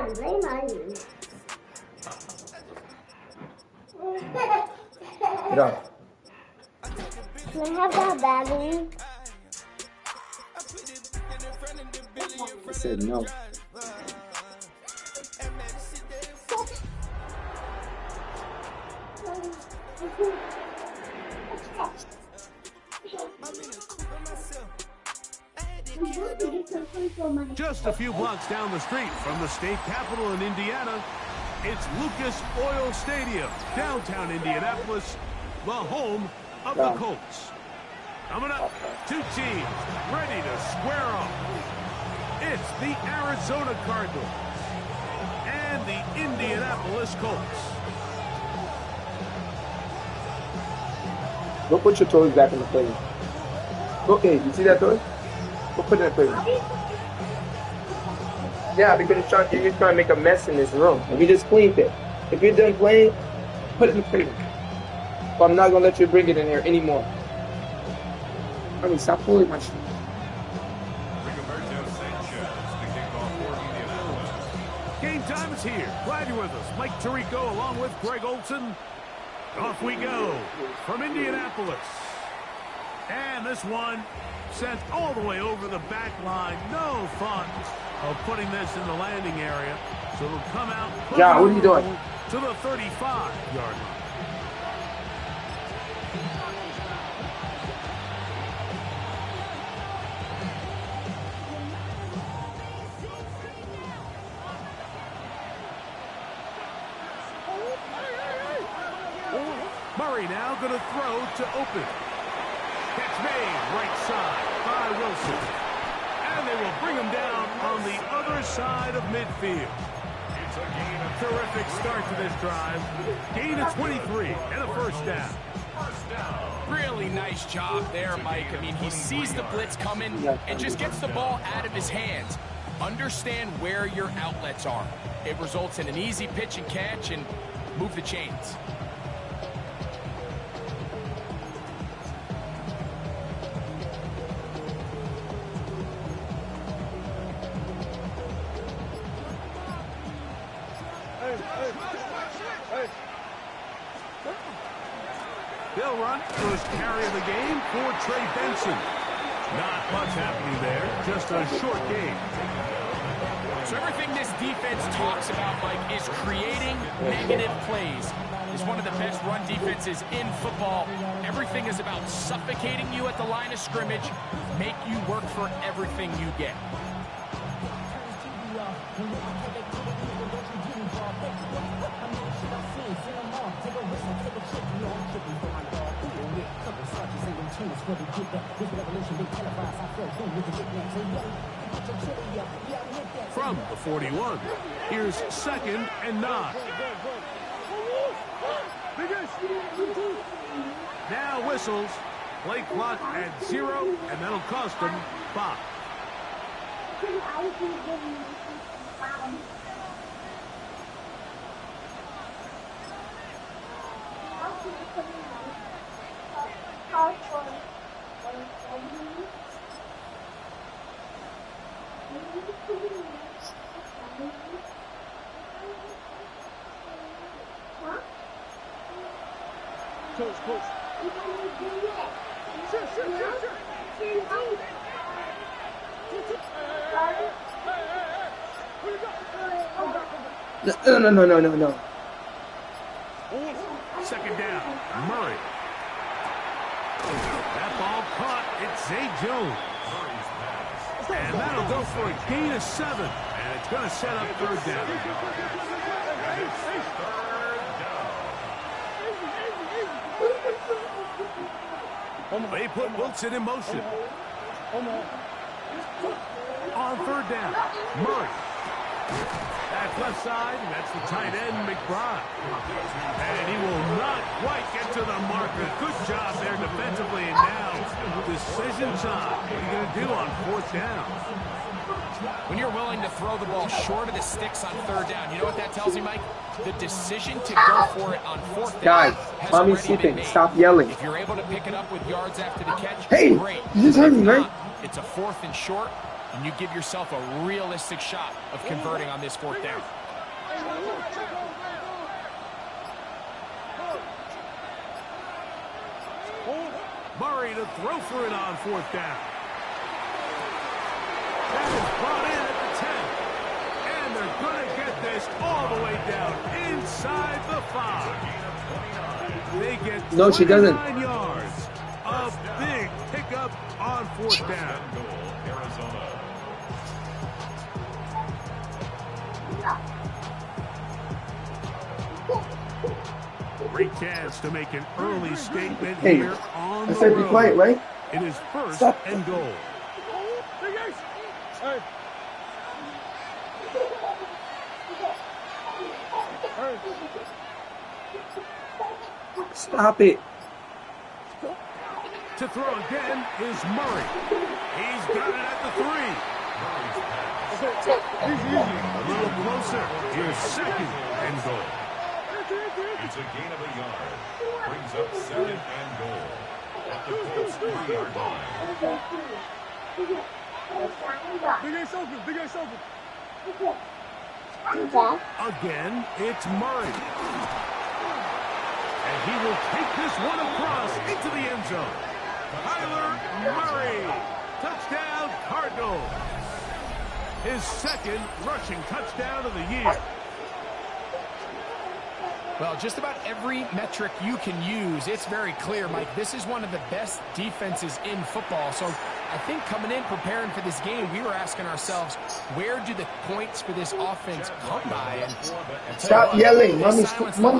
Get up. Can I have that battery? I said no. Just a few blocks down the street from the state capitol in Indiana, it's Lucas Oil Stadium, downtown Indianapolis, the home of the Colts. Coming up, two teams ready to square off. It's the Arizona Cardinals and the Indianapolis Colts. Go put your toys back in the plate. Okay, you see that toy? Go put it in the plate. Yeah, because you're just trying to make a mess in this room. And we just cleaned it. If you're done playing, put it in the plate. But I'm not going to let you bring it in here anymore. I mean, stop pulling my shit. Game time is here. Glad you're with us. Mike Tirico along with Greg Olson. Off we go from Indianapolis. And this one sent all the way over the back line. No thought of putting this in the landing area. So it'll come out. Yeah, what are you doing? To the 35-yard line. Murray now going to throw to open. Catch made right side by Wilson. And they will bring him down on the other side of midfield. It's a terrific start to this drive. Gain of 23 and a first down. Really nice job there, Mike. I mean, he sees the blitz coming and just gets the ball out of his hands. Understand where your outlets are. It results in an easy pitch and catch and move the chains. They'll run first carry of the game for Trey Benson. Not much happening there, just a short game. So everything this defense talks about, Mike, is creating negative plays. It's one of the best run defenses in football. Everything is about suffocating you at the line of scrimmage, make you work for everything you get. From the 41, here's 2nd and 9. Now whistles. Play clock at 0, and that'll cost them 5. Coach. No. 2nd down, Murray. That ball caught. It's Zay Jones. And that'll go for a gain of 7. And it's going to set up 3rd down. They put Wilson in motion. On 3rd down, Murray. That's left side, and that's the tight end, McBride. And he will not quite get to the marker. Good job there defensively, and now decision time. What are you going to do on 4th down? When you're willing to throw the ball short of the sticks on 3rd down, you know what that tells me, Mike? The decision to go for it on 4th down. Guys, mommy's sleeping. Stop yelling. If you're able to pick it up with yards after the catch, hey, great. You just heard me, right? It's a 4th and short. and you give yourself a realistic shot of converting on this 4th down. Murray to throw for it on 4th down. That is brought in at the 10. And they're going to get this all the way down inside the 5. They get No, she doesn't. 29 yards. A big pickup on 4th down. Great chance to make an early statement here on the road. I said be quiet, right? It is 1st and goal. Stop it. To throw again is Murray. He's got it at the 3. A little closer. Here's 2nd and goal. It's a gain of a yard. Brings up 2nd and goal. At the Colts 3-yard line. Again, it's Murray. And he will take this one across into the end zone. Kyler Murray. Touchdown, Cardinals. His 2nd rushing touchdown of the year. Well, just about every metric you can use, it's very clear, Mike. This is one of the best defenses in football. So I think coming in, preparing for this game, we were asking ourselves, where do the points for this offense come by? And stop yelling. Mommy's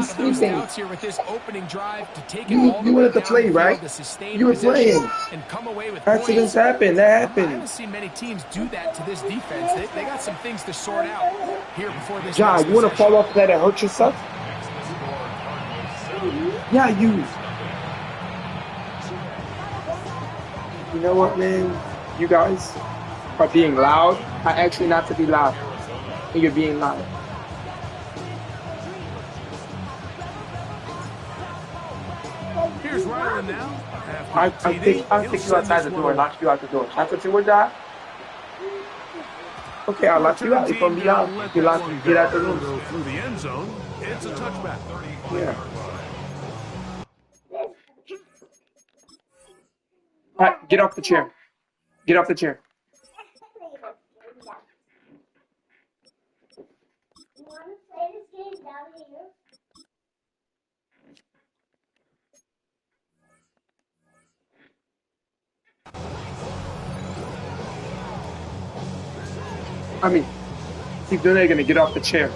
sleeping. Here with this opening drive to take You wanted to play, right? You were playing. And come away with accidents happen. That happened. I haven't seen many teams do that to this defense. They got some things to sort out here before this. John, you want to fall off that and hurt yourself? Yeah, you know what, man? You guys are being loud. I asked you not to be loud, and you're being loud. Here's Ryland now. I think you outside the door. Lock you out the door. That's what you would die. Okay, I'll lock you out. If I'm be out, you lock. Get out the room. Through the end zone. It's a touchback. Yeah. All right, get off the chair. Get off the chair. You want to play this game down here? I mean, keep doing it, you're gonna get off the chair.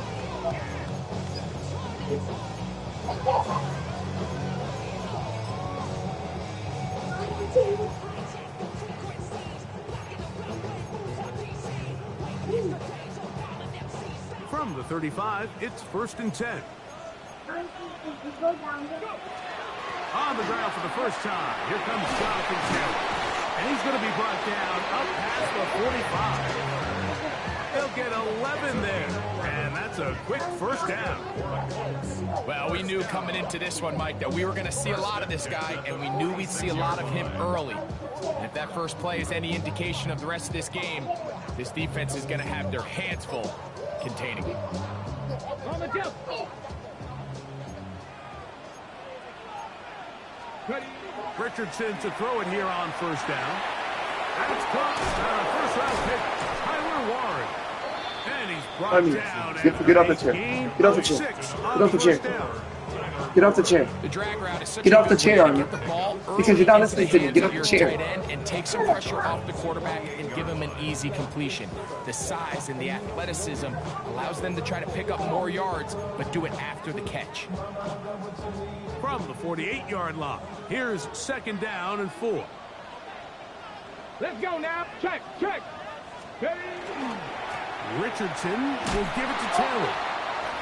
From the 35, it's 1st and 10. On the ground for the first time, here comes Jonathan Taylor. And he's going to be brought down up past the 45. He'll get 11 there. And that's a quick 1st down. Well, we knew coming into this one, Mike, that we were going to see a lot of this guy, and we knew we'd see a lot of him early. And if that first play is any indication of the rest of this game, this defense is going to have their hands full containing him. Richardson to throw it here on 1st down. That's caught. And a 1st-round pick, Tyler Warren. And he's brought down. Get off the chair. Get off the chair. Get off the chair. Get off the chair. The drag route is such get a off the chair on you. Because you're not listening to me. Get off the chair. And take some pressure off the quarterback and give him an easy completion. The size and the athleticism allows them to try to pick up more yards, but do it after the catch. From the 48-yard line, here's 2nd down and 4. Let's go now. Check. Richardson will give it to Taylor.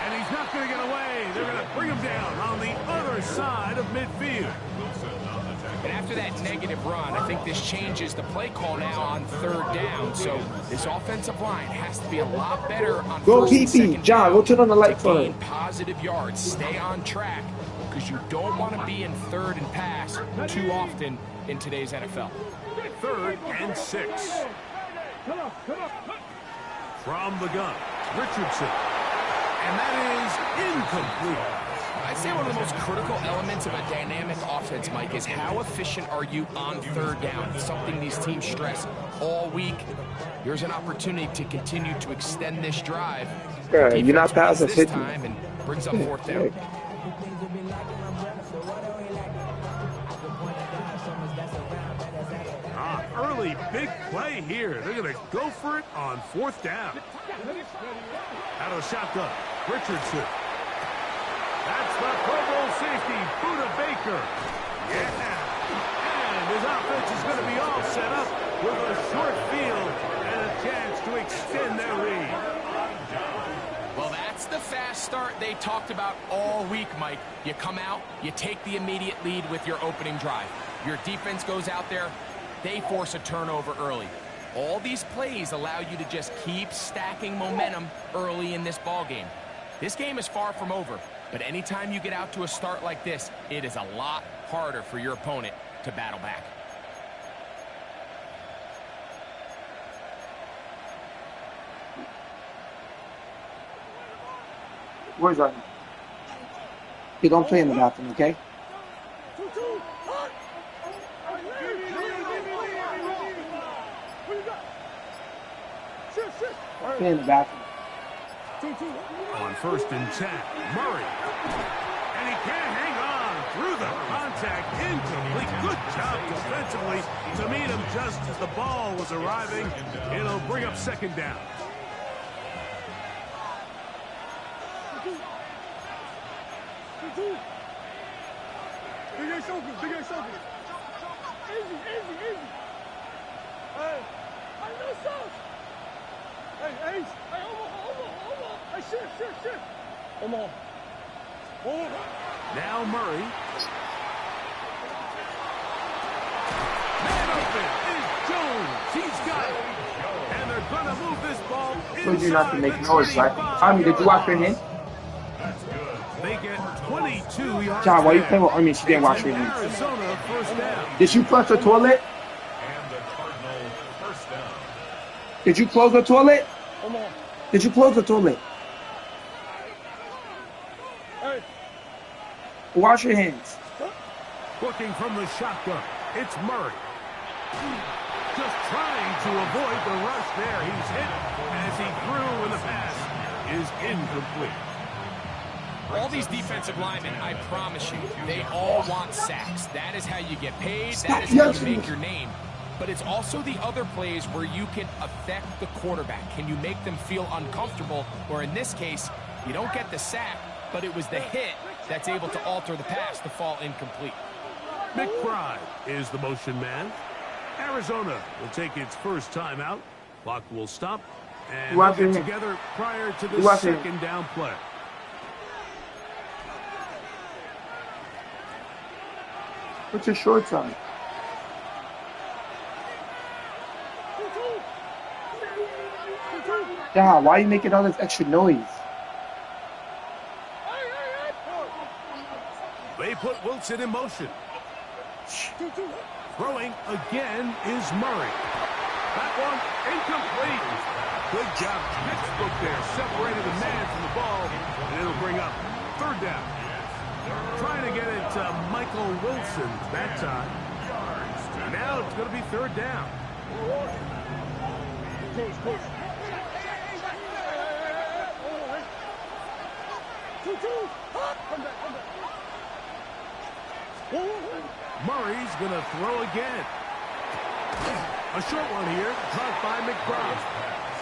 And he's not going to get away. They're going to bring him down on the other side of midfield. And after that negative run, I think this changes the play call now on 3rd down. So this offensive line has to be a lot better on go 1st and 2nd John, go turn on the light for him. Positive yards. Stay on track because you don't want to be in 3rd and pass too often in today's NFL. 3rd and 6. Come on. From the gun, Richardson. And that is incomplete. I'd say one of the most critical elements of a dynamic offense, Mike, is how efficient are you on third down? It's something these teams stress all week. Here's an opportunity to continue to extend this drive. Yeah, you're not passing this 50. time and brings up fourth down. Early big play here. They're going to go for it on fourth down. Out of shotgun, Richardson. That's the Pro Bowl safety, Buda Baker. Yeah. And his offense is going to be all set up with a short field and a chance to extend their lead. Well, that's the fast start they talked about all week, Mike. You come out, you take the immediate lead with your opening drive. Your defense goes out there, they force a turnover early. All these plays allow you to just keep stacking momentum early in this ball game. This game is far from over, but anytime you get out to a start like this, it is a lot harder for your opponent to battle back. Where's Army? You don't play in the bathroom, okay? Play in the bathroom. On 1st and 10, Murray. And he can't hang on through the contact. Incomplete. Good job defensively to meet him just as the ball was arriving. It'll bring up second down. Big Ace open. Easy. Hey, I know sauce. Hey, Ace. Hey, Omaha. Hey, shift. Omaha. Now Murray. Man open is Jones. He's got it. And they're going to move this ball inside. Told you not to make noise, right? Army, did you wash your hands? They get 22 yards. John, why you playing with Army? She didn't wash her hands. Arizona first down. Did you flush the toilet? And the Cardinal first down. Did you close the toilet? Did you close the toilet? Hey. Wash your hands. Working from the shotgun, it's Murray. Just trying to avoid the rush there. He's hit as he threw, and the pass is incomplete. All these defensive linemen, I promise you, they all want sacks. That is how you get paid. That is how you make your name. But it's also the other plays where you can affect the quarterback. Can you make them feel uncomfortable? Or in this case, you don't get the sack, but it was the hit that's able to alter the pass to fall incomplete. McBride is the motion man. Arizona will take its first timeout. Clock will stop. And we'll get together prior to the second down play. What's your shorts on? Yeah, why are you making all this extra noise? They put Wilson in motion. Throwing again is Murray. That one incomplete. Good job. Textbook there. Separated the man from the ball. And it'll bring up third down. Trying to get it to Michael Wilson that time. Now it's going to be third down. Murray's going to throw again. A short one here, caught by McBride.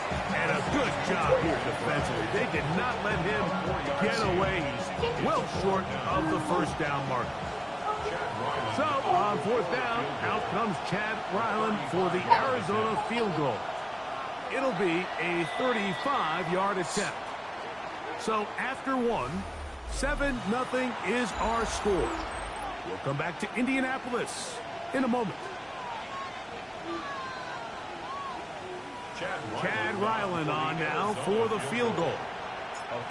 And a good job here defensively. They did not let him get away. He's well short of the first down mark. So, on fourth down, out comes Chad Ryland for the Arizona field goal. It'll be a 35-yard attempt. So, after one, 7-0 is our score. We'll come back to Indianapolis in a moment. Chad Ryland on now for the field goal.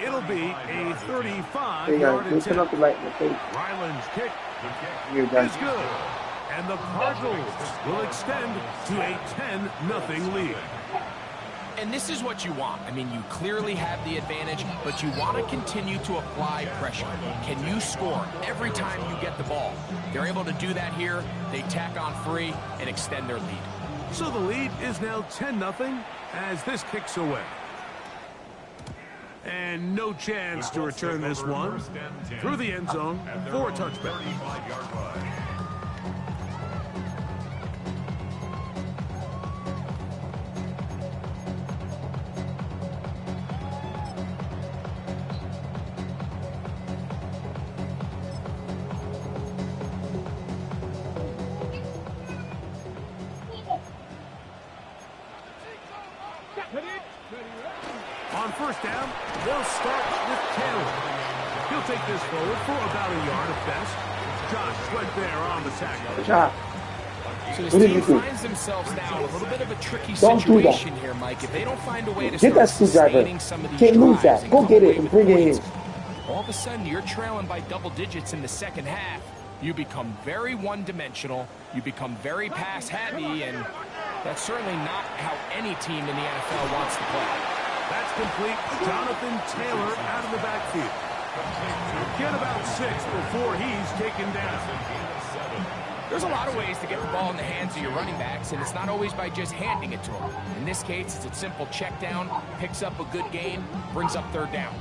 It'll be a 35-yard attempt. Ryland's kick is good. And the Cardinals will extend to a 10-0 lead. And this is what you want. I mean, you clearly have the advantage, but you want to continue to apply pressure. Can you score every time you get the ball? They're able to do that here. They tack on 3 and extend their lead. So the lead is now 10-0 as this kicks away. And no chance to return this one through the end zone for a touchback. On first down, they'll start with Taylor. He'll take this forward for about a yard at best. Josh right there on the tackle. Good job. So this What did team you do? finds themselves now in a little bit of a tricky Don't do that. situation here, Mike. If they don't find a way to Get that start screwdriver. sustaining some of these Can't lose drives that. Go come get it away and with bring it points, in. all of a sudden you're trailing by double digits in the second half. You become very one-dimensional. You become very pass-heavy, and that's certainly not how any team in the NFL wants to play. That's complete. Jonathan Taylor out of the backfield. Get about 6 before he's taken down. There's a lot of ways to get the ball in the hands of your running backs, and it's not always by just handing it to them. In this case, it's a simple check down, picks up a good gain, brings up third down.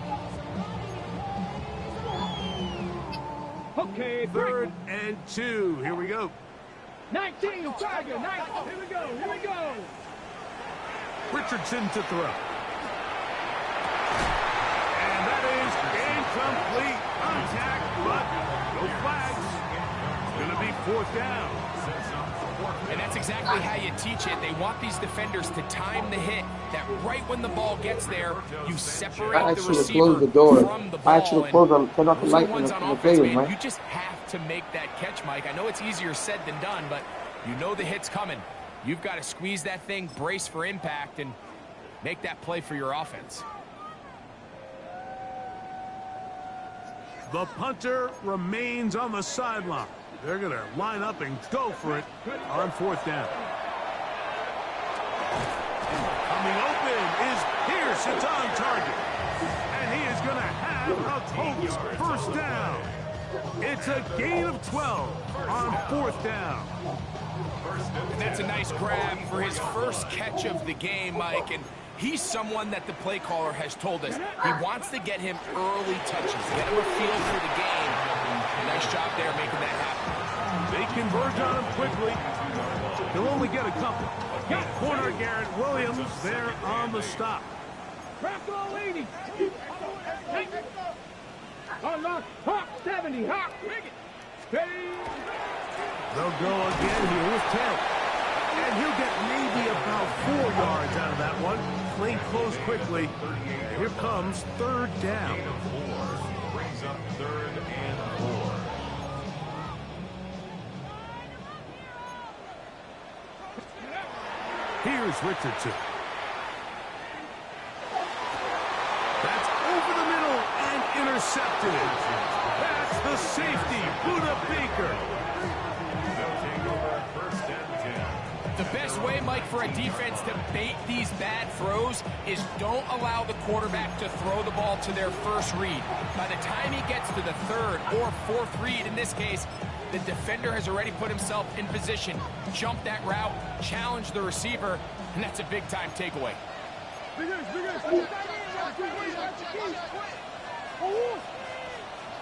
Okay, 3rd and 2. Here we go. 19, Tiger, 19. Here we go, here we go. Richardson to throw. And that is incomplete. Contact, but no flags. It's going to be 4th down. And that's exactly how you teach it. They want these defenders to time the hit, that right when the ball gets there, you separate I the actually receiver closed the door. from the ball. I actually closed the turn off the Those are light ones in on the offense, players, man. man. You just have to make that catch, Mike. I know it's easier said than done, but you know the hit's coming. You've got to squeeze that thing, brace for impact, and make that play for your offense. The punter remains on the sideline. They're going to line up and go for it on 4th down. Coming open is Pierce. It's on target. And he is going to have a Colts 1st down. It's a gain of 12 on 4th down. And that's a nice grab for his first catch of the game, Mike. And he's someone that the play caller has told us he wants to get him early touches, get him a feel for the game. Nice job there making that happen. They converge on him quickly. He'll only get a couple. Corner Garrett Williams there on the stop. Crack all 80. Unlock, hop, 70, hop. Steady. They'll go again here with Taylor. And he'll get maybe about 4 yards out of that one. Play close quickly. And here comes 3rd down. Brings up 3rd and 4. Here's Richardson. That's over the middle and intercepted. That's the safety, Buda Baker. They'll take over 1st and 10. The best way, Mike, for a defense to bait these bad throws is don't allow the quarterback to throw the ball to their first read. By the time he gets to the 3rd or 4th read, in this case, the defender has already put himself in position, jump that route, challenge the receiver, and that's a big-time takeaway.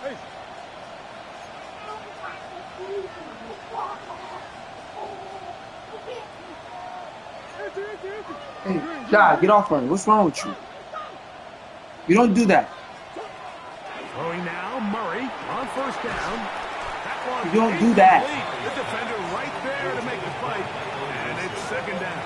Hey. Hey, Josh, get off on it. What's wrong with you? You don't do that. Throwing now, Murray on 1st down. That one You don't do that. incomplete. The defender right there to make the fight, and it's 2nd down.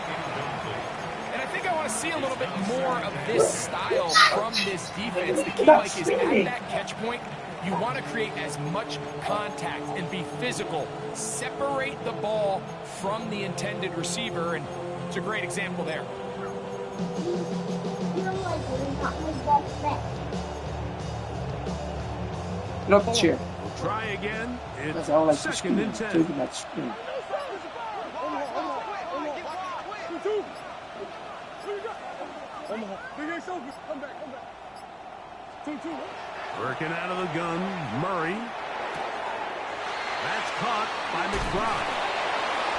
And I think I want to see a little bit more of this style from this defense. The key, Mike, is at that catch point, you want to create as much contact and be physical. Separate the ball from the intended receiver, and it's a great example there. You know, like, we're not my best friend. Get off the chair. try again. That's all I It's like to second scream. and 10. Taking that screen. Working out of the gun, Murray. That's caught by McBride.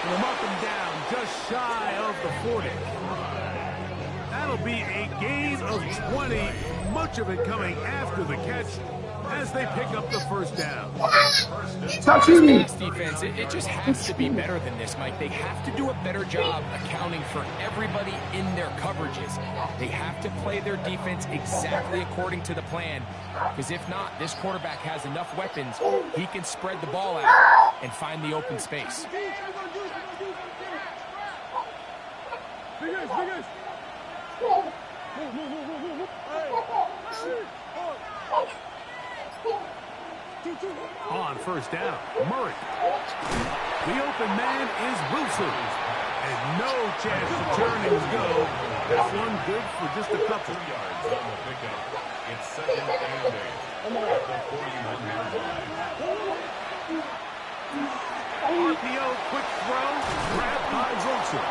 From up and down, just shy of the 40. That'll be a gain of 20, much of it coming after the catch as they pick up the first down. Stop shooting! Pass defense, it just has to be better than this, Mike. They have to do a better job accounting for everybody in their coverages. They have to play their defense exactly according to the plan, because if not, this quarterback has enough weapons, he can spread the ball out and find the open space. On first down, Murray. The open man is Wilson. And no chance to turn and go. This one good for just a couple. 2 yards on the pickup. It's second and 8 at the 41-yard line. RPO, quick throw, grabbed by Wilson.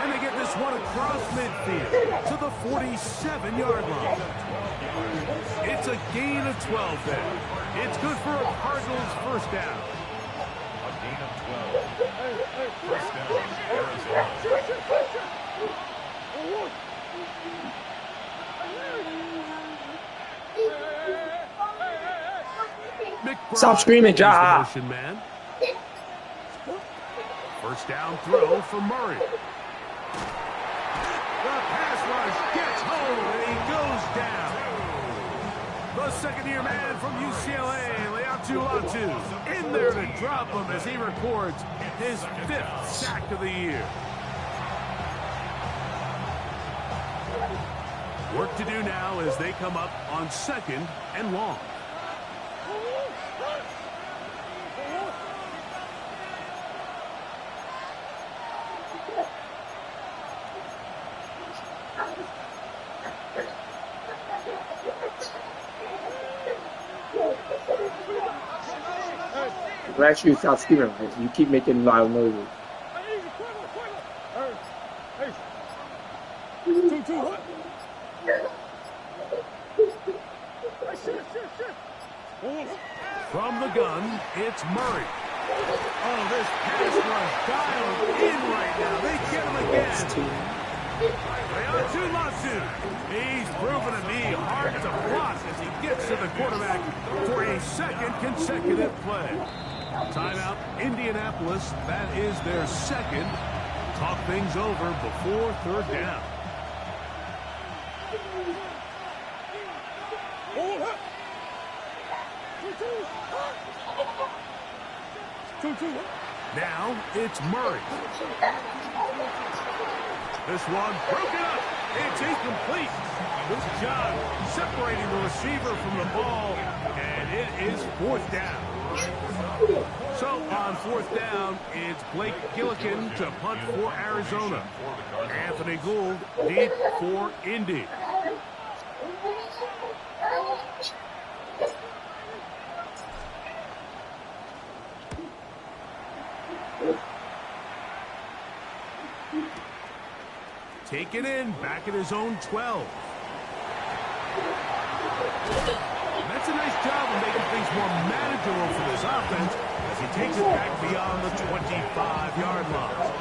And they get this one across midfield to the 47-yard line. It's a gain of 12 there. It's good for a Cardinals first down. A gain of 12. First down, Arizona. McBride Stop screaming, is the Ja. motion man. First down throw for Murray. The pass rush gets home and he goes down. The second-year man from UCLA, Latu, in there to drop him as he records his 5th sack of the year. Work to do now as they come up on 2nd and long. Last year, stop screaming. You keep making loud noises. From the gun, it's Murray. Oh, this pass rush dialed in right now. They get him again. Latu. He's proven to be hard to block as he gets to the quarterback for a 2nd consecutive play. Timeout, Indianapolis. That is their 2nd. Talk things over before 3rd down. Now it's Murray. This one broken up. It's incomplete. Good job separating the receiver from the ball, and it is 4th down. So on 4th down, it's Blake Gillikin to punt for Arizona. Anthony Gould deep for Indy. Taken in, back at his own 12. That's a nice job of making things more manageable for this offense as he takes it back beyond the 25-yard line.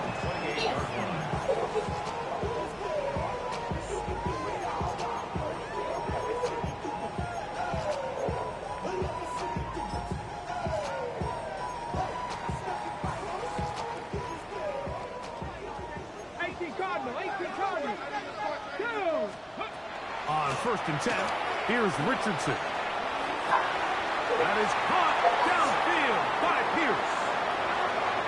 On 1st and 10, here's Richardson. That is caught downfield by Pierce.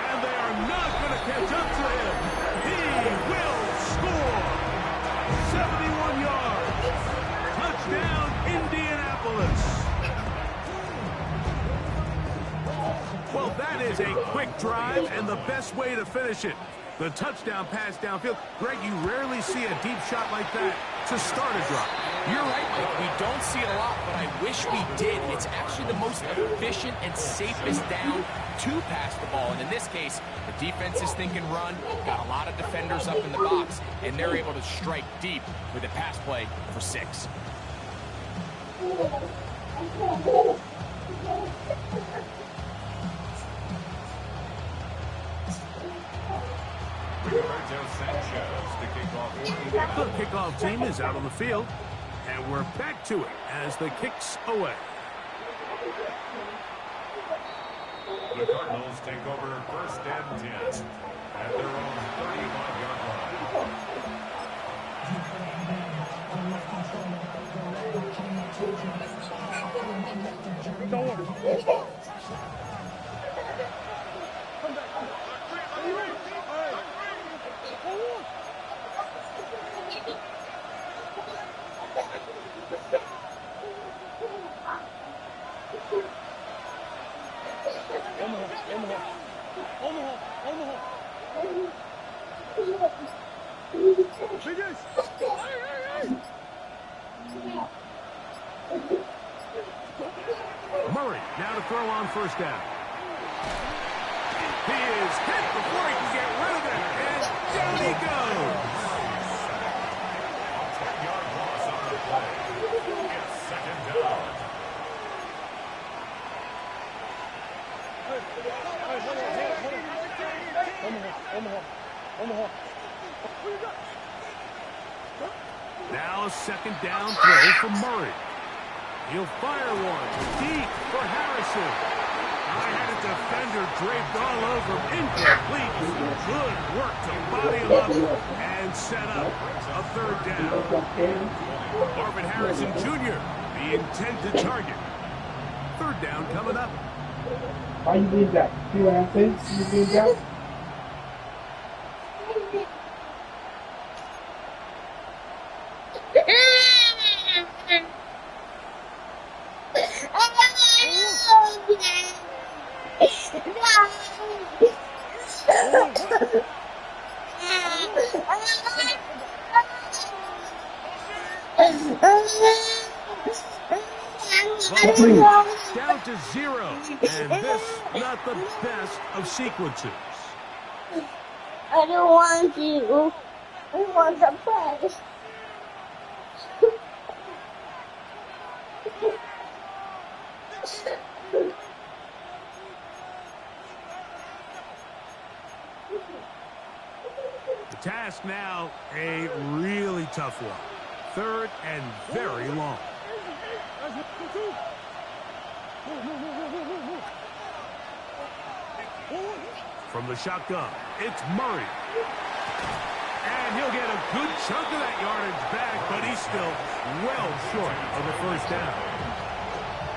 And they are not going to catch up to him. He will score. 71 yards. Touchdown, Indianapolis. Well, that is a quick drive and the best way to finish it. The touchdown pass downfield. Greg, you rarely see a deep shot like that to start a drive. You're right, Mike. We don't see it a lot, but I wish we did. It's actually the most efficient and safest down to pass the ball. And in this case, the defense is thinking run, got a lot of defenders up in the box, and they're able to strike deep with a pass play for 6. The kickoff team is out on the field, and we're back to it as the kick's away. The Cardinals take over 1st and 10 at their own 35-yard line. Don't worry. Murray now to throw on 1st down. He is hit before he can get rid of it, and down he goes. 10-yard loss on the play. It's 2nd down. Now a 2nd down throw for Murray. He'll fire one deep for Harrison. I had a defender draped all over him. Incomplete. Good work to body him up and set up a 3rd down. Marvin Harrison Jr., the intended target. 3rd down coming up. Why you leave that? See what I'm saying? You leave that? Down to 0, and this not the best of sequences. I don't want you. I want to play. The task now, a really tough one. 3rd and very long. From the shotgun, it's Murray. And he'll get a good chunk of that yardage back, but he's still well short of the 1st down.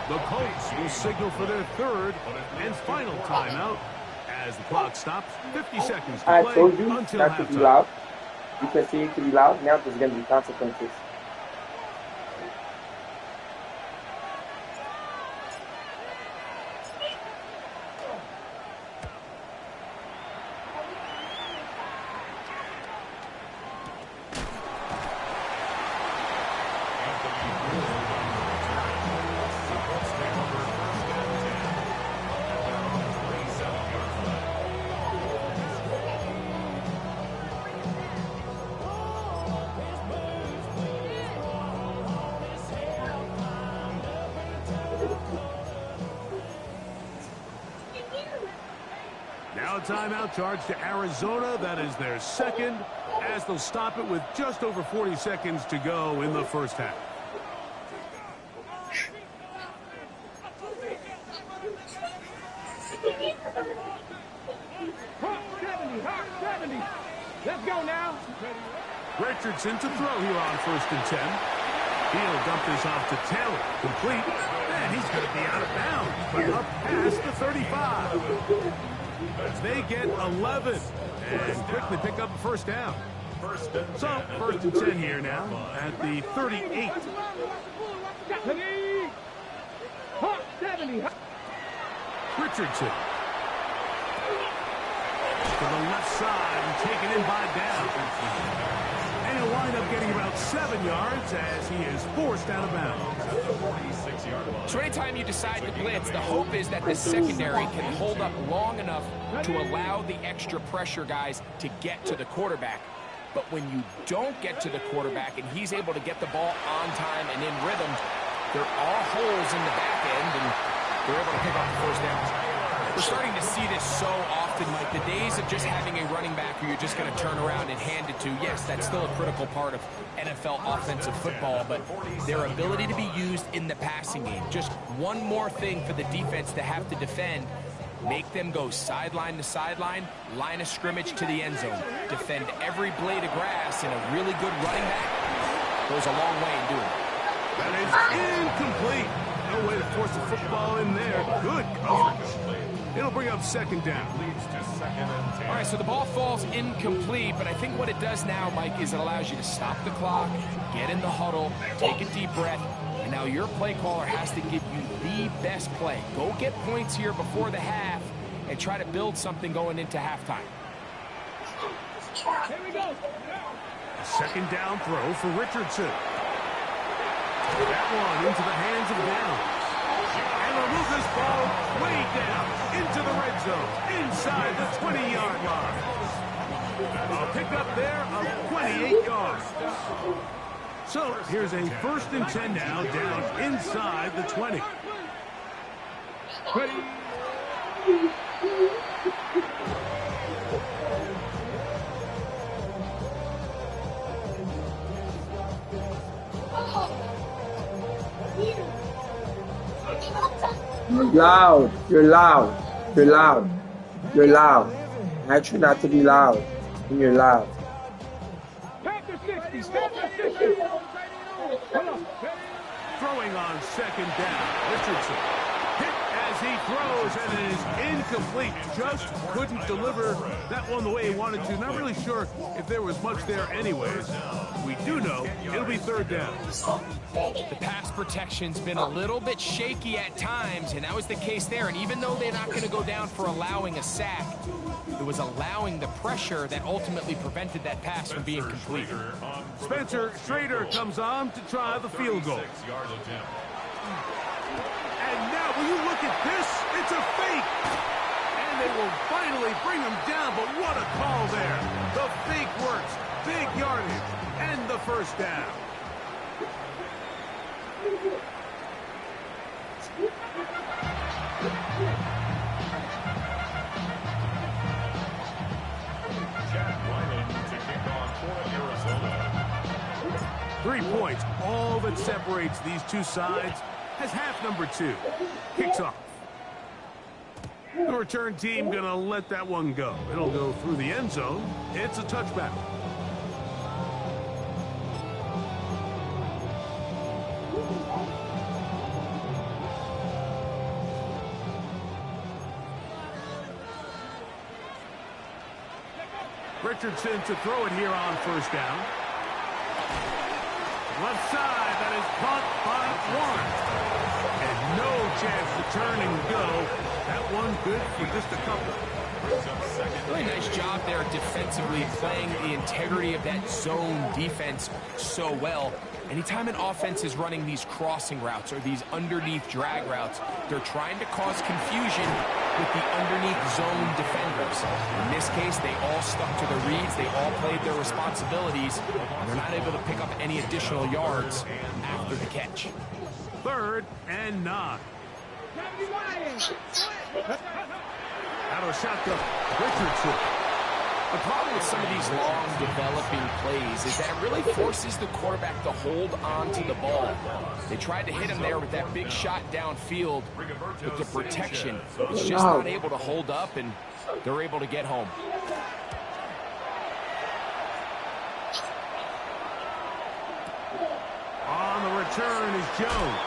The Colts will signal for their 3rd and final timeout as the clock stops. 50 seconds to I play told you until not to be halftime. loud. You continue to be loud. Now there's going to be consequences. Now a timeout charge to Arizona. That is their 2nd, as they'll stop it with just over 40 seconds to go in the 1st half. Hot 70. Let's go now. Richardson to throw here on 1st and 10. He'll dump this off to Taylor. Complete. And he's going to be out of bounds, but up past the 35. As they get 11 and quickly pick up a 1st down. So 1st and 10 here now at the 38. Richardson. to the left side and taken in by down. And he'll wind up getting about 7 yards as he is forced out of bounds. So anytime you decide to blitz, the hope is that the secondary can hold up long enough to allow the extra pressure guys to get to the quarterback. But when you don't get to the quarterback and he's able to get the ball on time and in rhythm, there are holes in the back end, and they're able to pick up the first down. We're starting to see this so often, Mike. The days of just having a running back who you're just going to turn around and hand it to, yes, that's still a critical part of NFL offensive football, but their ability to be used in the passing game. Just one more thing for the defense to have to defend. Make them go sideline to sideline, line of scrimmage to the end zone. Defend every blade of grass, and a really good running back goes a long way in doing it. That is incomplete. No way to force the football in there. Good coverage. It'll bring up second down. All right, so the ball falls incomplete, but I think what it does now, Mike, is it allows you to stop the clock, get in the huddle, take a deep breath, and now your play caller has to give you the best play. Go get points here before the half and try to build something going into halftime. Here we go. A second down throw for Richardson. That one into the hands of Downs. And they'll move this ball way down into the red zone, inside the 20-yard line. A pickup there of 28 yards. So here's a 1st and 10 now, down inside the 20. You're loud. You're loud. You're loud. You're loud. I ask you not to be loud when you're loud. Panther 60. Panther 60. Throwing on second down, Richardson. Hit as he throws, and it is incomplete. Just couldn't deliver that one the way he wanted to. Not really sure if there was much there anyways. We do know it'll be 3rd down. The pass protection's been a little bit shaky at times, and that was the case there. And even though they're not going to go down for allowing a sack, it was allowing the pressure that ultimately prevented that pass from being complete. Spencer Schrader comes on to try the field goal. And now, will you look at this? It's a fake. And they will finally bring him down, but what a call there. The fake works. Big yardage and the first down. Jack Wyman to kick off for Arizona. 3 points, all that separates these two sides, as half number 2 kicks off. The return team gonna let that one go. It'll go through the end zone. It's a touchback. Richardson to throw it here on 1st down. Left side, that is caught by Warren. And no chance to turn and go. That one good for just a couple. Really nice job there defensively, playing the integrity of that zone defense so well. Anytime an offense is running these crossing routes or these underneath drag routes, they're trying to cause confusion with the underneath zone defenders. In this case, they all stuck to the reads, they all played their responsibilities, and they're not able to pick up any additional yards after the catch. 3rd and 9. Out of a shotgun, Richardson. The problem with some of these long developing plays is that it really forces the quarterback to hold on to the ball. They tried to hit him there with that big shot downfield with the protection. It's just not able to hold up, and they're able to get home. On the return is Jones.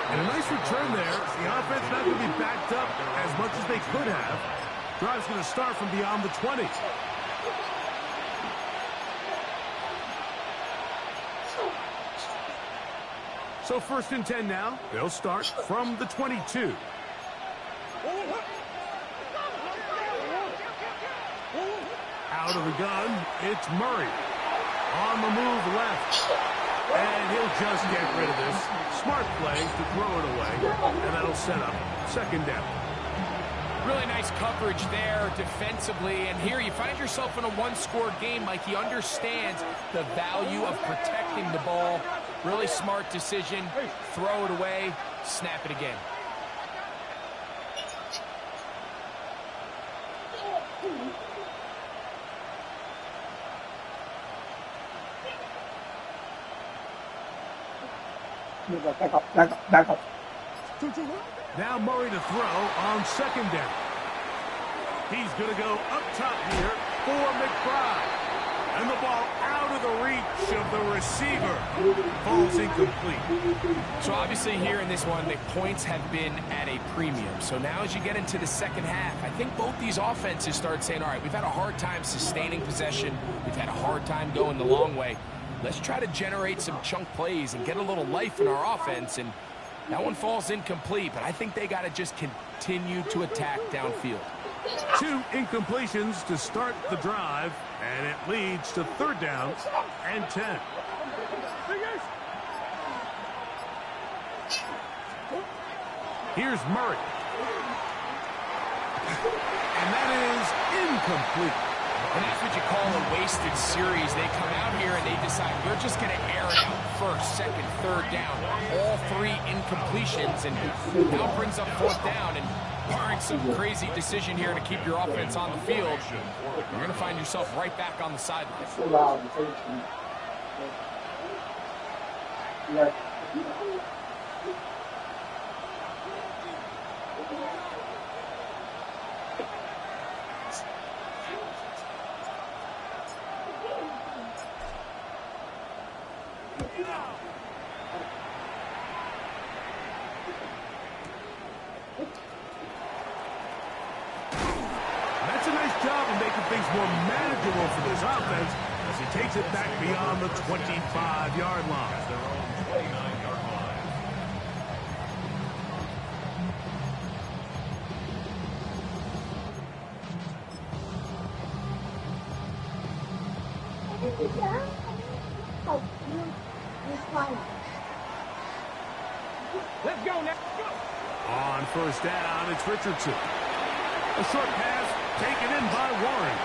And a nice return there. The offense not going to be backed up as much as they could have. Drive's going to start from beyond the 20. So 1st and 10 now. They'll start from the 22. Out of the gun, it's Murray. On the move left. And he'll just get rid of this. Smart play to throw it away. And that'll set up second down. Really nice coverage there defensively. And here you find yourself in a one-score game. Like, he understands the value of protecting the ball. Really smart decision. Throw it away. Snap it again. Back up. Now Murray to throw on second down. He's going to go up top here for McBride. And the ball out of the reach of the receiver. Falls incomplete. So obviously here in this one, the points have been at a premium. So now as you get into the second half, I think both these offenses start saying, all right, we've had a hard time sustaining possession. We've had a hard time going the long way. Let's try to generate some chunk plays and get a little life in our offense. And that one falls incomplete, but I think they got to just continue to attack downfield. 2 incompletions to start the drive, and it leads to third down and 10. Here's Murray. And that is incomplete. And that's what you call a wasted series. They come out here and they decide we're just going to air it out first, second, third down. All 3 incompletions, and now brings up fourth down. And barring some crazy decision here to keep your offense on the field, you're going to find yourself right back on the sideline. That's a nice job of making things more manageable for this offense as he takes it back beyond the 25-yard line. Their own 29-yard line. Let's go now. On first down, it's Richardson. A short pass taken in by Warren.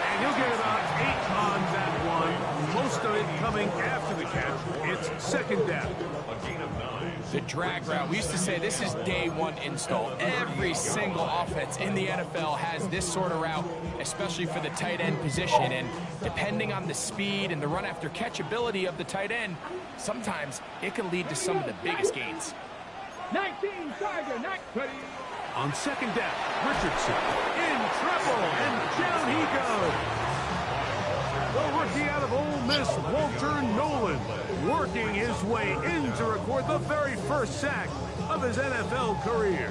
And he'll get about 8 on that one. Most of it coming after the catch. It's second down. A gain of 9. The drag route. We used to say this is day one install. Every single offense in the NFL has this sort of route, especially for the tight end position. And depending on the speed and the run after catch ability of the tight end, sometimes it can lead to some of the biggest gains. 19 Tiger, 20. On second down, Richardson in trouble, and down he goes. The rookie out of Ole Miss, Walter Nolan, working his way in to record the very first sack of his NFL career.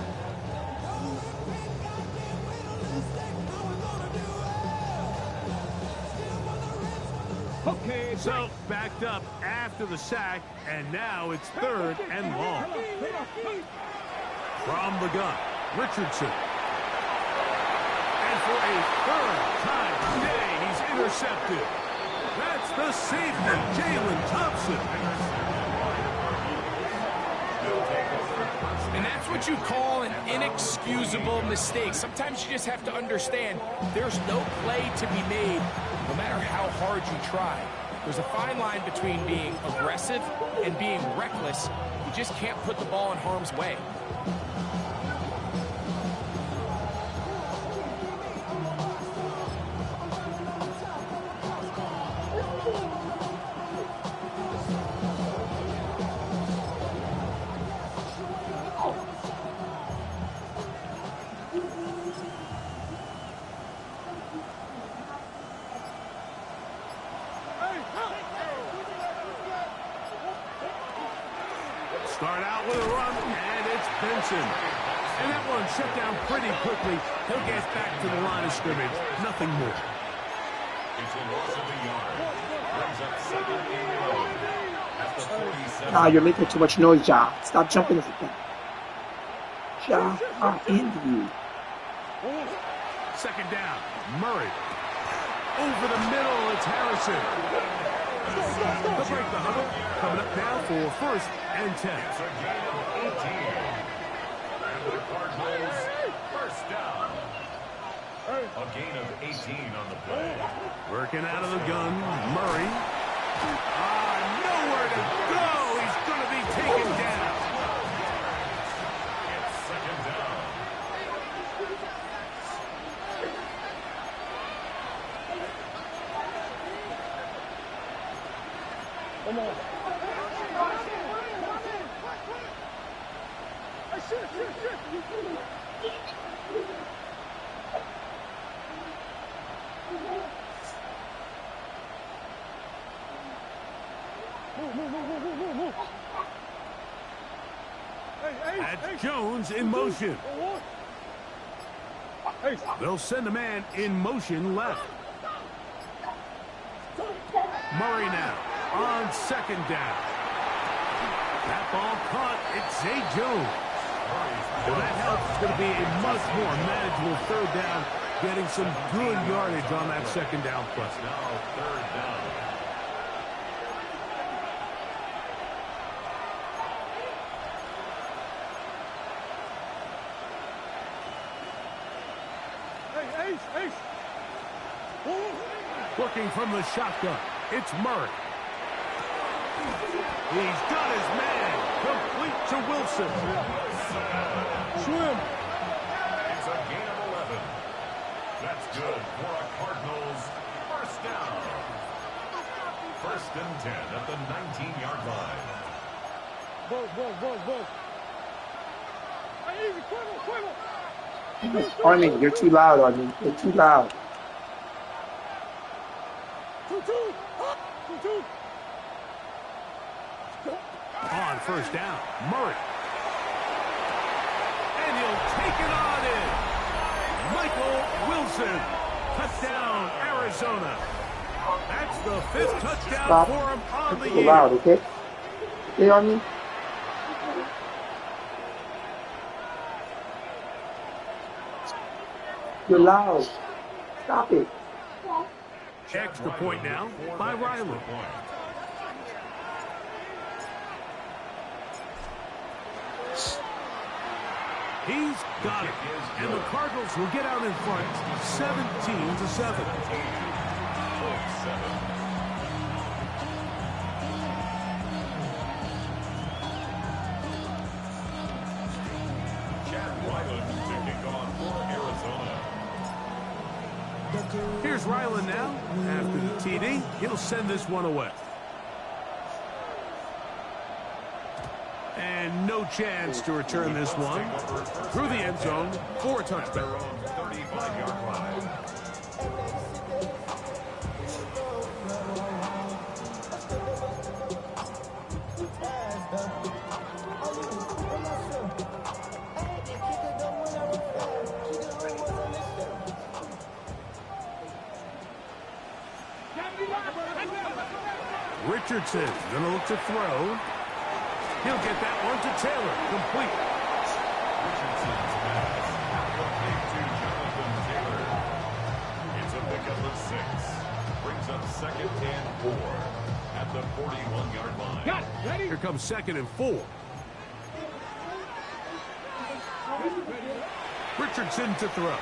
Okay, So backed up after the sack, and now it's third and long. From the gun, Richardson. And for a third time today, he's intercepted. That's the safety, Jalen Thompson. And that's what you call an inexcusable mistake. Sometimes you just have to understand there's no play to be made, no matter how hard you try. There's a fine line between being aggressive and being reckless. You just can't put the ball in harm's way. Start out with a run, and it's Benson. And that one shut down pretty quickly. He'll get back to the line of scrimmage. Nothing more. It's a loss of a yard. Brings up second and goal. At the 47. Nah, you're making too much noise, Ja. Stop jumping as a thing. Ja, I'm in you. Second down, Murray. Over the middle, it's Harrison. They'll break the huddle. Coming up now for 1st and 10. It's a gain of 18. And the Cardinals, first down. A gain of 18 on the play. Working out of the gun, Murray. Nowhere to go. He's going to be taken down. It's 2nd down. Come on. Shoot. Move. That's Jones in motion. They'll send a man in motion left. Murray now on 2nd down. That ball caught. It's Zay Jones. Well, that helps. It's going to be a much more manageable 3rd down, getting some good yardage on that 2nd down play. Now 3rd down. Ace. Working from the shotgun, it's Murray. He's got his man. Complete to Wilson. Swim. It's a gain of 11. That's good for a Cardinals 1st down. 1st and 10 at the 19-yard line. Whoa. Hey, easy, quiver. Arnie, you're too loud, Arnie. You're too loud. 2-2. On 1st down, Murray. And he'll take it on in. Michael Wilson. Touchdown, Arizona. That's the 5th touchdown Stop. for him on the Too year. loud, okay? Okay, Arnie? You're loud. Stop it. Extra point now by Riley. He's got it. And the Cardinals will get out in front 17-7. Here's Ryland now. After the TD, he'll send this one away. And no chance to return this one. Through the end zone for a touchdown. 35-yard line. Richardson gonna look to throw. He'll get that one to Taylor. Complete. Richardson's pass. Complete to Jonathan Taylor. It's a pickup of 6. Brings up 2nd and 4 at the 41-yard line. Got it. Ready? Here comes 2nd and 4. Richardson to throw.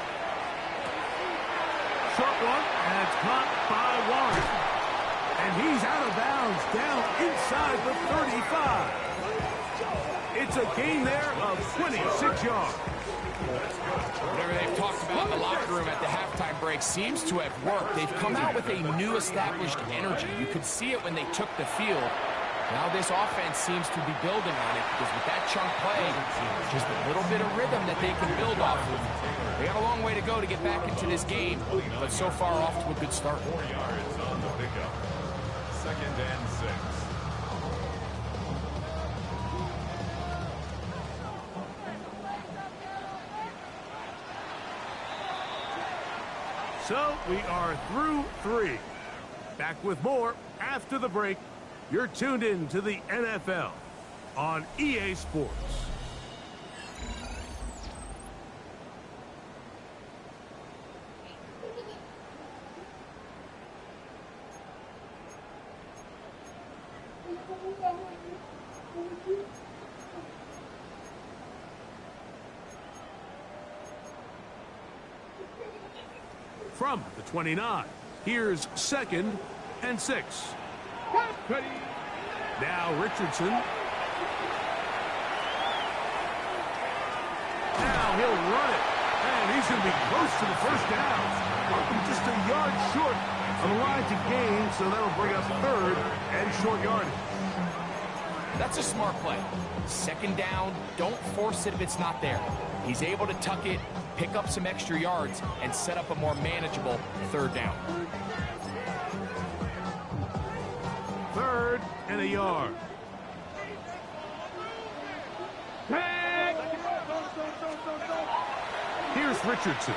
Short one, and it's caught by Warren. And he's out of bounds, down inside the 35. It's a gain there of 26 yards. Whatever they've talked about in the locker room at the halftime break seems to have worked. They've come out with a new established energy. You could see it when they took the field. Now this offense seems to be building on it because with that chunk play, just a little bit of rhythm that they can build off of. They got a long way to go to get back into this game, but so far off to a good start. 4 yards on the pickup. 2nd and 6. So we are through 3. Back with more after the break. You're tuned in to the NFL on EA Sports. From the 29, here's 2nd and 6. Now Richardson. Now he'll run it. And he's going to be close to the first down. Just a yard short of the line to gain, so that'll bring up 3rd and short yardage. That's a smart play. 2nd down, don't force it if it's not there. He's able to tuck it, pick up some extra yards, and set up a more manageable 3rd down. 3rd and a yard. Here's Richardson.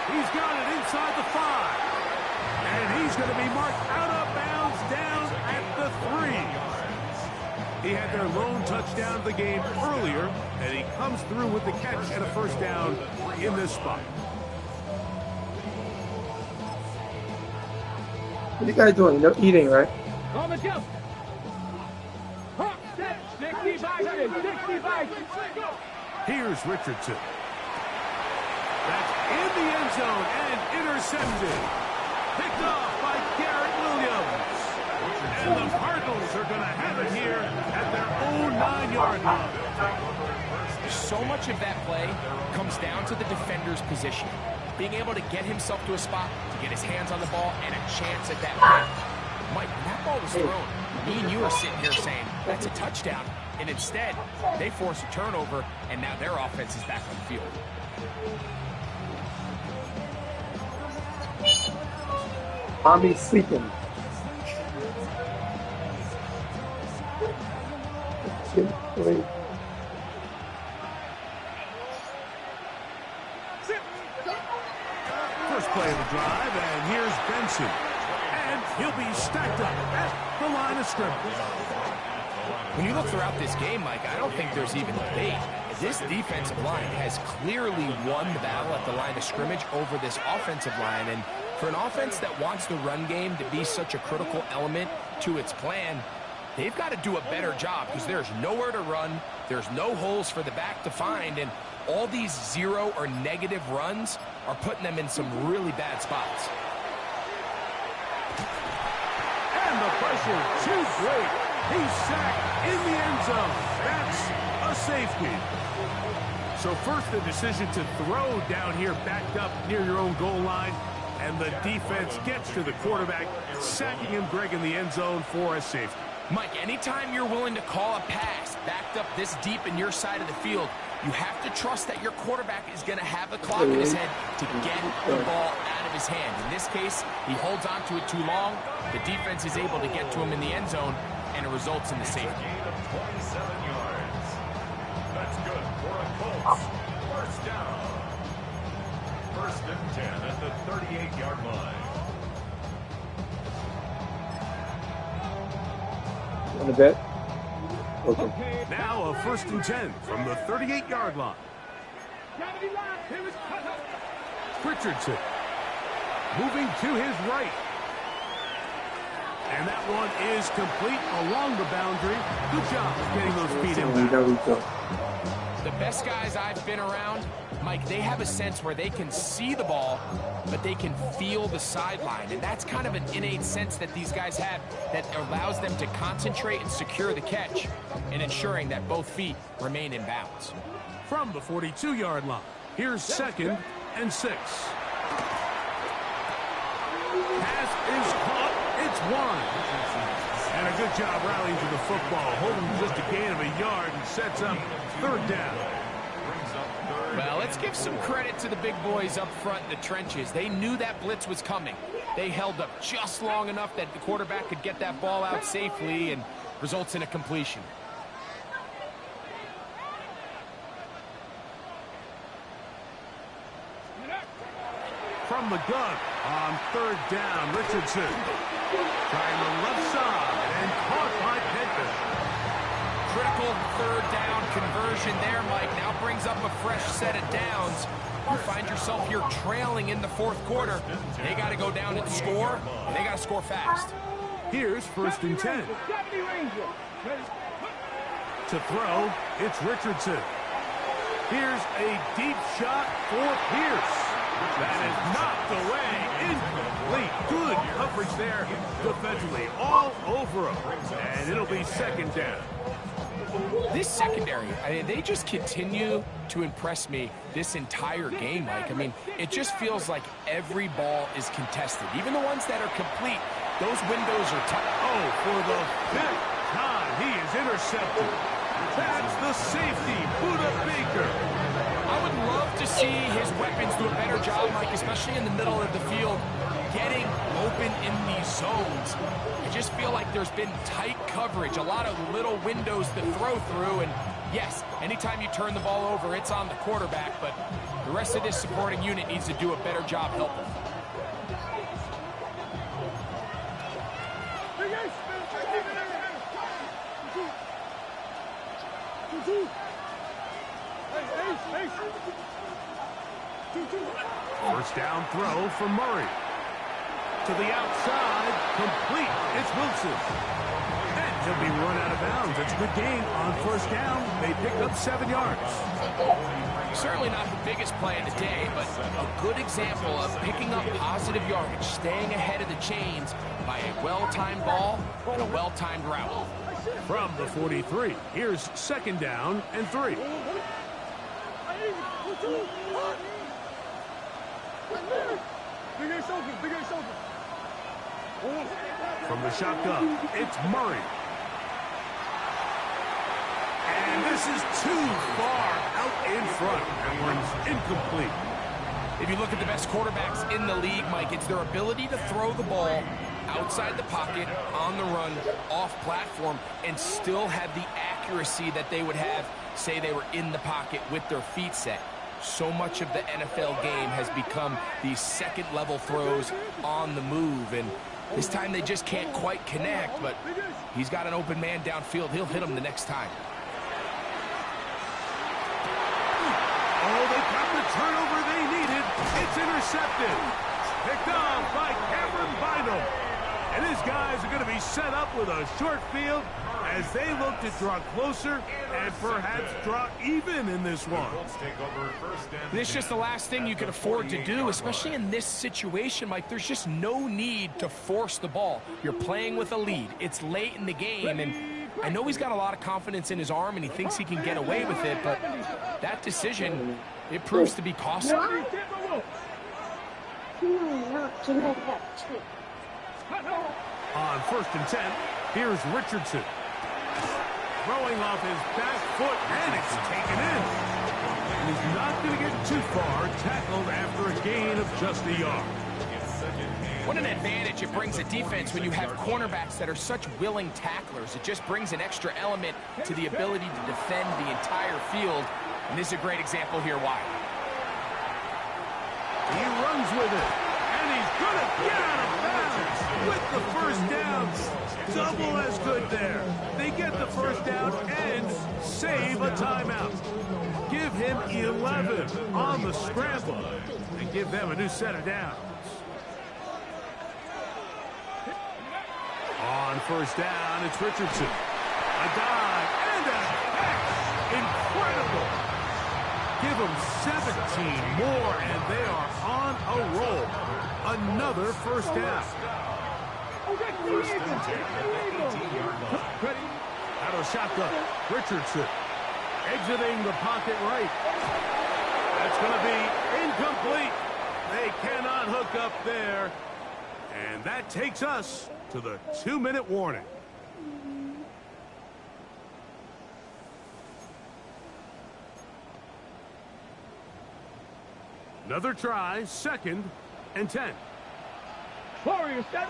He's got it inside the 5. And he's going to be marked out of bounds down at the 3. He had their lone touchdown of the game earlier, and he comes through with the catch and a 1st down in this spot. What are you guys doing? You're eating, right? On the jump. 65, 65. Here's Richardson. That's in the end zone and intercepted. Picked off by Garrett Williams. And the Cardinals are going to have it here at their own 9-yard line. So much of that play comes down to the defender's position. Being able to get himself to a spot, to get his hands on the ball, and a chance at that play. Mike, when that ball was thrown, me and you are sitting here saying, that's a touchdown. And instead, they force a turnover, and now their offense is back on the field. Mommy sleeping. First play of the drive, and here's Benson. And he'll be stacked up at the line of scrimmage. When you look throughout this game, Mike, I don't think there's even debate. This defensive line has clearly won the battle at the line of scrimmage over this offensive line. And for an offense that wants the run game to be such a critical element to its plan, they've got to do a better job because there's nowhere to run. There's no holes for the back to find. And all these 0 or negative runs are putting them in some really bad spots. And the pressure too great. He's sacked in the end zone. That's a safety. So first the decision to throw down here backed up near your own goal line. And the defense gets to the quarterback, sacking him, Greg, in the end zone for a safety. Mike, anytime you're willing to call a pass backed up this deep in your side of the field, you have to trust that your quarterback is going to have the clock in his head to get the ball out of his hand. In this case, he holds on to it too long. The defense is able to get to him in the end zone, and it results in the safety. Gain of 27 yards. That's good for a Colts. First down. 1st and 10 at the 38-yard line. On the bet? Okay. Now a 1st and 10 from the 38-yard line. Richardson moving to his right. And that one is complete along the boundary. Good job getting those feet in There we go. The best guys I've been around, Mike, they have a sense where they can see the ball, but they can feel the sideline. And that's kind of an innate sense that these guys have that allows them to concentrate and secure the catch and ensuring that both feet remain in bounds. From the 42-yard line, here's 2nd and 6. Pass is caught. It's 1. And a good job rallying to the football, holding just a gain of a yard and sets up 3rd down. Well, let's give some credit to the big boys up front in the trenches. They knew that blitz was coming. They held up just long enough that the quarterback could get that ball out safely and results in a completion. From the gun on 3rd down, Richardson trying the left side and caught by Pickett. Critical 3rd down conversion there, Mike. Now brings up a fresh set of downs. You find yourself here trailing in the 4th quarter. They got to go down and score, and they got to score fast. Here's 1st and 10. To throw, it's Richardson. Here's a deep shot for Pierce. That is knocked away. Incomplete. Good coverage there defensively. All over him. And it'll be second down. This secondary, I mean, they just continue to impress me this entire game, Mike. I mean, it just feels like every ball is contested. Even the ones that are complete, those windows are tight. Oh, for the fifth time, he is intercepted. That's the safety, Buda Baker. I would love to see his weapons do a better job, Mike, especially in the middle of the field, getting open in these zones. I just feel like there's been tight coverage, a lot of little windows to throw through, and yes, anytime you turn the ball over, it's on the quarterback, but the rest of this supporting unit needs to do a better job helping. First down throw for Murray. To the outside, complete. It's Wilson. And he'll be run out of bounds. It's a good gain on first down. They picked up 7 yards. Certainly not the biggest play of the day, but a good example of picking up positive yardage, staying ahead of the chains by a well-timed ball and a well-timed route. From the 43, here's second down and 3. From the shotgun, it's Murray. And this is too far out in front. That one's incomplete. If you look at the best quarterbacks in the league, Mike, it's their ability to throw the ball outside the pocket, on the run, off platform, and still have the accuracy that they would have, say they were in the pocket with their feet set. So much of the NFL game has become these second-level throws on the move, and this time they just can't quite connect, but he's got an open man downfield. He'll hit him the next time. Oh, they got the turnover they needed. It's intercepted. Picked off by Cameron Bynum. And his guys are going to be set up with a short field as they look to draw closer and perhaps draw even in this one. This is just the last thing you can afford to do, especially in this situation, Mike. There's just no need to force the ball. You're playing with a lead. It's late in the game, and I know he's got a lot of confidence in his arm, and he thinks he can get away with it, but that decision, it proves to be costly. On first and 10, here's Richardson. Throwing off his back foot, and it's taken in. He's not going to get too far, tackled after a gain of just a yard. What an advantage it brings a defense when you have cornerbacks that are such willing tacklers. It just brings an extra element to the ability to defend the entire field, and this is a great example here why. He runs with it, and he's going to get out of bounds with the first down. Double as good there. They get the first down and save a timeout. Give him 11 on the scramble and give them a new set of downs. On first down, it's Richardson. A dive and a catch. Incredible. Give them 17 more, and they are on a roll. Another first down. First and 10 at the 18-yard line. Out of shotgun, Richardson exiting the pocket right. That's going to be incomplete. They cannot hook up there. And that takes us to the 2-minute warning. Another try, second and 10. Warriors, go!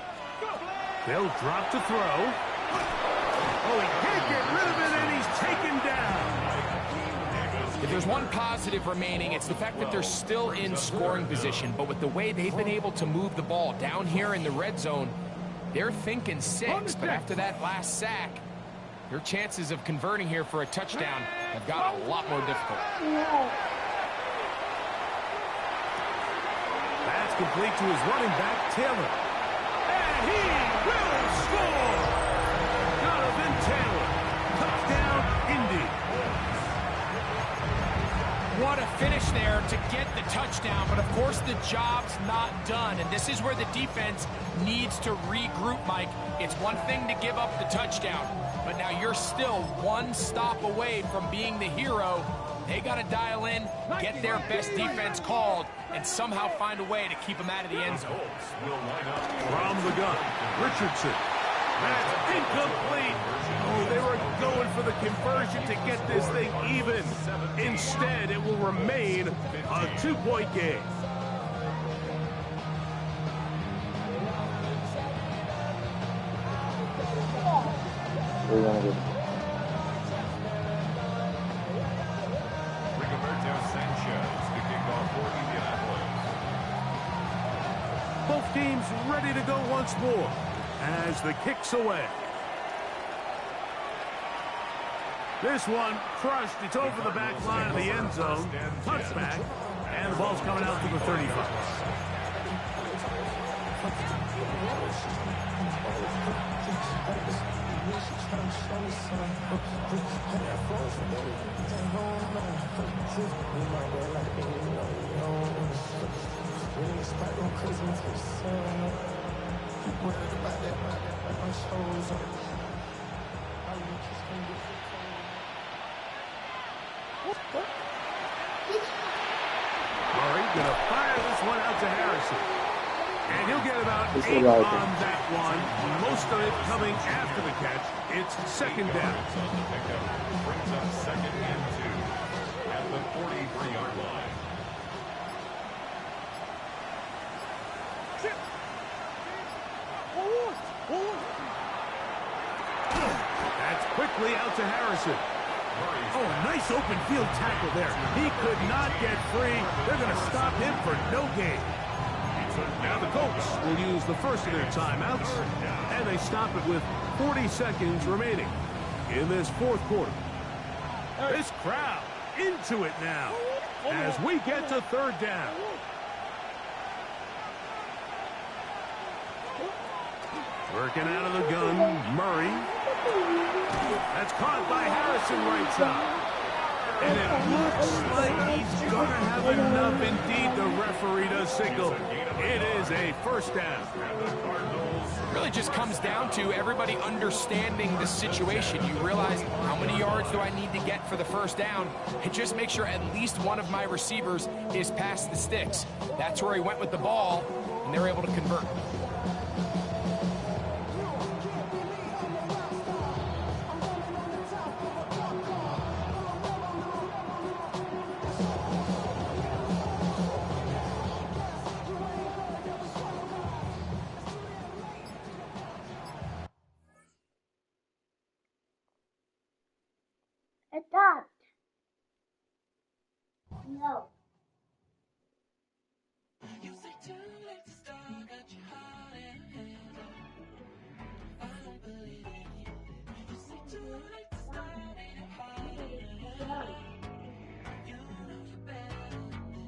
They'll drop to throw. Oh, he can't get rid of it, and he's taken down. If there's one positive remaining, it's the fact that they're still in scoring position. But with the way they've been able to move the ball down here in the red zone, they're thinking 6. But after that last sack, their chances of converting here for a touchdown have got a lot more difficult. That's complete to his running back, Taylor. And he will score! Jonathan Taylor. Touchdown, Indy. want to finish there to get the touchdown, but of course the job's not done. And this is where the defense needs to regroup, Mike. It's one thing to give up the touchdown, but now you're still one stop away from being the hero. They got to dial in, get their best defense called, and somehow find a way to keep them out of the end zone. From the gun, Richardson. That's incomplete. Oh, they were going for the conversion to get this thing even. Instead, it will remain a 2-point game. Both teams ready to go once more as the kick's away. This one crushed. It's over the back line of the end zone. Touchback. And the ball's coming out to the 35. Murray gonna fire this one out to Harrison. And he'll get about 8 on that one. Most of it coming after the catch. It's second down. Brings up second and 2 at the 43-yard line. That's quickly out to Harrison. Oh, nice open field tackle there. He could not get free. They're going to stop him for no gain. Now the Colts will use the first of their timeouts, and they stop it with 40 seconds remaining in this fourth quarter. This crowd into it now as we get to third down. Working out of the gun, Murray. That's caught by Harrison right side. And it looks like he's going to have enough. Indeed, the referee does signal. It is a first down. It really just comes down to everybody understanding the situation. You realize how many yards do I need to get for the first down, and just make sure at least one of my receivers is past the sticks. That's where he went with the ball, and they were able to convert. Adopt. No. You say too late to start, got your heart in hand. I don't believe it. You say too late to start, ain't it hard? You know you're better.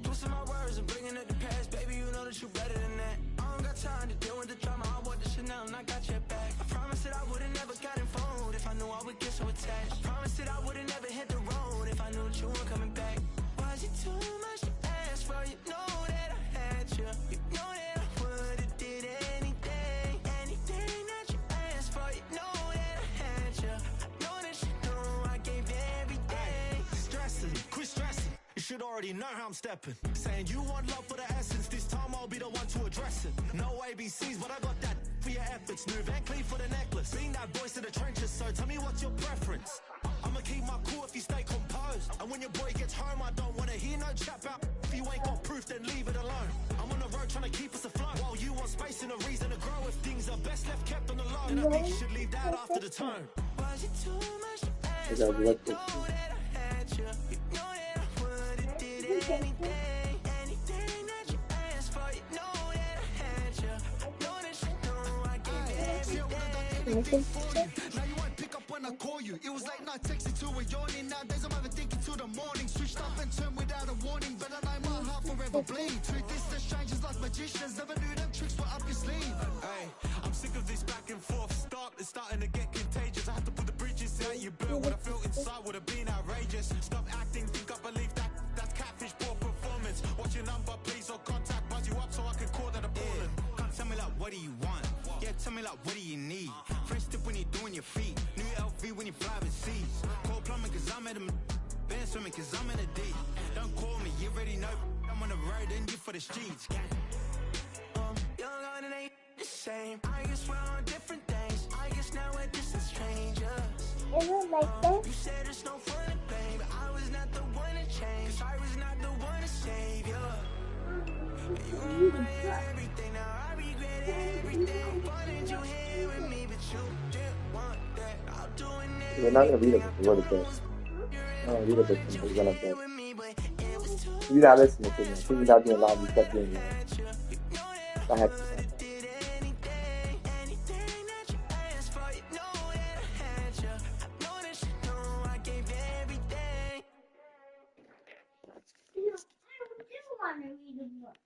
Twisting my words and bringing up the past, baby, you know that you're better than that. I don't got time to deal with the drama, I want the shit now and I got your back. I promised that I would've never got involved if I knew I would get so attached. I promised that I would've never hit the road if I knew that you weren't coming back. Was it too much to ask for? You know that I had you. You know that I would've did anything, anything that you asked for. You know that I had you. I know that you know I gave everything. Stressing, quit stressing. You should already know how I'm stepping. Saying you want love for the essence. This time I'll be the one to address it. No ABCs, but I got that for your efforts. New Van Cleef for the necklace. Being that voice in the trenches, so tell me what's your preference. I'ma keep my cool if you stay composed. And when your boy gets home, I don't wanna hear no chat about. If you ain't got proof, then leave it alone. I'm on the road trying to keep us afloat. While you want space and a reason to grow. If things are best left kept on the low, then I think you should leave that after the tone. Was it too much to ask for? You know that I had you. You know that I would've did anything, anything that you asked for. You know that I had you. I know that you know I gave everything. Now you won't pick up when I call you. It was late night texting to a yawning. Nowadays I'm overthinking till the morning. Switched up and turned without a warning. But I know my heart forever bleed. Truth is the strangers like magicians. Never knew them tricks were up your sleeve. Hey, I'm sick of this back and forth. It's starting to get contagious. I have to put the bridges out you built. What I felt inside would have been outrageous. Stop acting, think I believe that's cat. me like, what do you need? Fresh tip when you're doing your feet. New LV when you fly overseas. Cold plumbing cause I'm at a been swimming cause I'm in a D. Don't call me, you already know. I'm on the road and you for the streets. Young on and ain't the same. I guess we're on different things. I guess now we're just strangers. Is it like this? You said it's no fun to blame, but I was not the one to change. 'Cause I was not the one to save you. You regret everything, now I regret everything. Wanted you here with me, but you didn't want that. I'll do it. We're not gonna read it. What it says. No, read it. It's gonna say. You're not listening to me. She's not doing a lot of these stuff doing I had to. I do want to read a book.